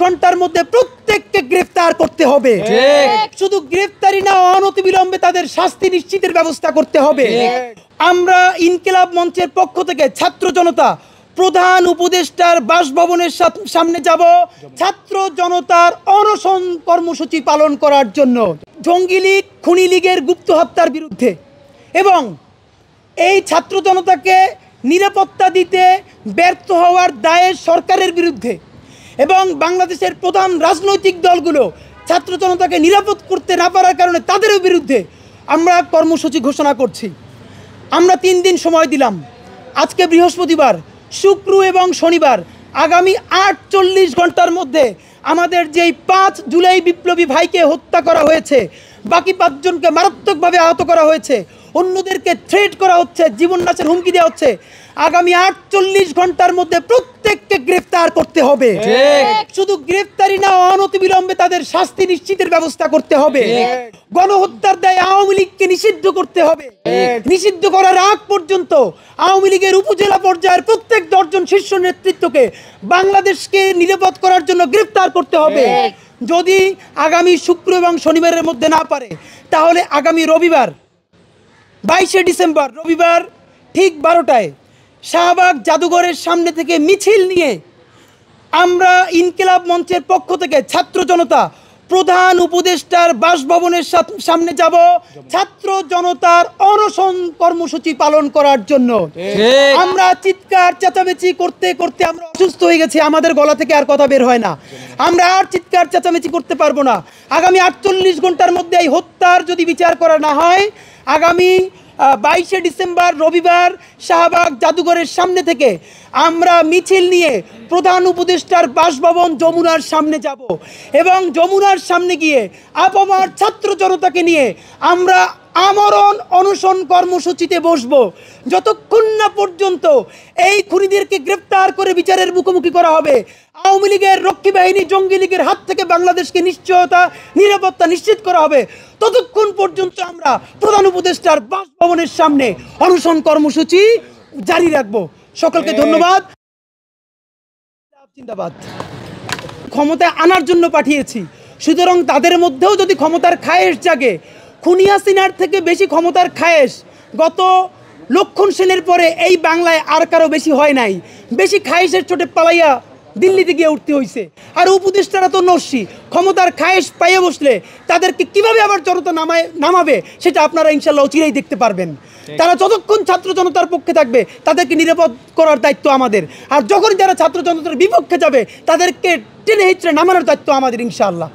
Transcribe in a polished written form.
ঘন্টার মধ্যে প্রত্যেককে গ্রেফতার করতে হবে। শুধু গ্রেফতারি না, অনতিবিলম্বে তাদের শাস্তি নিশ্চিতের ব্যবস্থা করতে হবে। আমরা ইনকিলাব মঞ্চের পক্ষ থেকে ছাত্র জনতা প্রধান উপদেষ্টার বাসভবনের সামনে যাব ছাত্র জনতার অনশন কর্মসূচি পালন করার জন্য, জঙ্গি লীগ খুনি লীগের গুপ্ত হত্যার বিরুদ্ধে এবং এই ছাত্র জনতাকে নিরাপত্তা দিতে ব্যর্থ হওয়ার দায়ে সরকারের বিরুদ্ধে এবং বাংলাদেশের প্রধান রাজনৈতিক দলগুলো ছাত্র জনতাকে নিরাপদ করতে না পারার কারণে তাদেরও বিরুদ্ধে আমরা কর্মসূচি ঘোষণা করছি। আমরা 3 দিন সময় দিলাম। আজকে বৃহস্পতিবার, শুক্র এবং শনিবার, আগামী 48 ঘন্টার মধ্যে আমাদের যেই 5 জুলাই বিপ্লবী ভাইকে হত্যা করা হয়েছে, বাকি 5 জনকে মারাত্মকভাবে আহত করা হয়েছে, অন্যদেরকে থ্রেট করা হচ্ছে, জীবন নাশের হুমকি দেওয়া হচ্ছে, আগামী 48 ঘন্টার মধ্যে প্রত্যেককে গ্রেফতার করতে হবে। শুধু গ্রেফতারি না, অনতিবিলম্বে তাদের শাস্তি নিশ্চিতের ব্যবস্থা করতে হবে। গণহত্যার দায়ে আওয়ামী লীগকে নিষিদ্ধ করতে হবে। নিষিদ্ধ করার আগ পর্যন্ত আওয়ামী লীগের উপজেলা পর্যায়ের প্রত্যেক 10 জন শীর্ষ নেতৃত্বকে বাংলাদেশকে নিরাপদ করার জন্য গ্রেফতার করতে হবে। যদি আগামী শুক্র এবং শনিবারের মধ্যে না পারে, তাহলে আগামী রবিবার 22শে ডিসেম্বর রবিবার ঠিক 12টায় শাহবাগ জাদুঘরের সামনে থেকে মিছিল নিয়ে আমরা ইনকিলাব মঞ্চের পক্ষ থেকে ছাত্র জনতা প্রধান উপদেষ্টার বাসভবনের সামনে যাব ছাত্র জনতার অনশন কর্মসূচি পালন করার জন্য। আমরা চিৎকার চেঁচামেচি করতে করতে আমরা অসুস্থ হয়ে গেছি, আমাদের গলা থেকে আর কথা বের হয় না। আমরা আর চিৎকার চেঁচামেচি করতে পারবো না। আগামী 48 ঘন্টার মধ্যে এই হত্যার যদি বিচার করা না হয়, আগামী 22শে ডিসেম্বর রবিবার শাহবাগ জাদুঘরের সামনে থেকে আমরা মিছিল নিয়ে প্রধান উপদেষ্টার বাসভবন যমুনার সামনে যাব এবং যমুনার সামনে গিয়ে আপামর ছাত্র জনতাকে নিয়ে আমরা আমরণ অনশন কর্মসূচিতে বসব, যতক্ষণ না পর্যন্ত এই খুনিদেরকে গ্রেফতার করে বিচারের মুখোমুখি করা হবে। আওয়ামী লীগের রক্ষী বাহিনী, জঙ্গি লীগের হাত থেকে বাংলাদেশকে নিরাপত্তা নিশ্চিত করা হবে। ততক্ষণ পর্যন্ত আমরা প্রধান উপদেষ্টার বাসভবনের সামনে অনশন কর্মসূচি জারি রাখবো। সকলকে ধন্যবাদ। জিন্দাবাদ। ক্ষমতায় আনার জন্য পাঠিয়েছি, সুতরাং তাদের মধ্যেও যদি ক্ষমতার খায়েশ জাগে, খুনি হাসিনার থেকে বেশি ক্ষমতার খায়েশ গত লক্ষণ সেনের পরে এই বাংলায় আর কারো বেশি হয় নাই। বেশি খায়েশের চোটে পালাইয়া দিল্লিতে গিয়ে উঠতে হয়েছে। আর উপদেষ্টারা তো নস্যি, ক্ষমতার খায়েশ পাইয়ে বসলে তাদেরকে কিভাবে আবার জনতা নামাবে সেটা আপনারা ইনশাল্লাহ চিরেই দেখতে পারবেন। তারা যতক্ষণ ছাত্র জনতার পক্ষে থাকবে তাদেরকে নিরাপদ করার দায়িত্ব আমাদের, আর যখন যারা ছাত্র জনতার বিপক্ষে যাবে তাদেরকে টেনে হিচড়ে নামানোর দায়িত্ব আমাদের ইনশাআল্লাহ।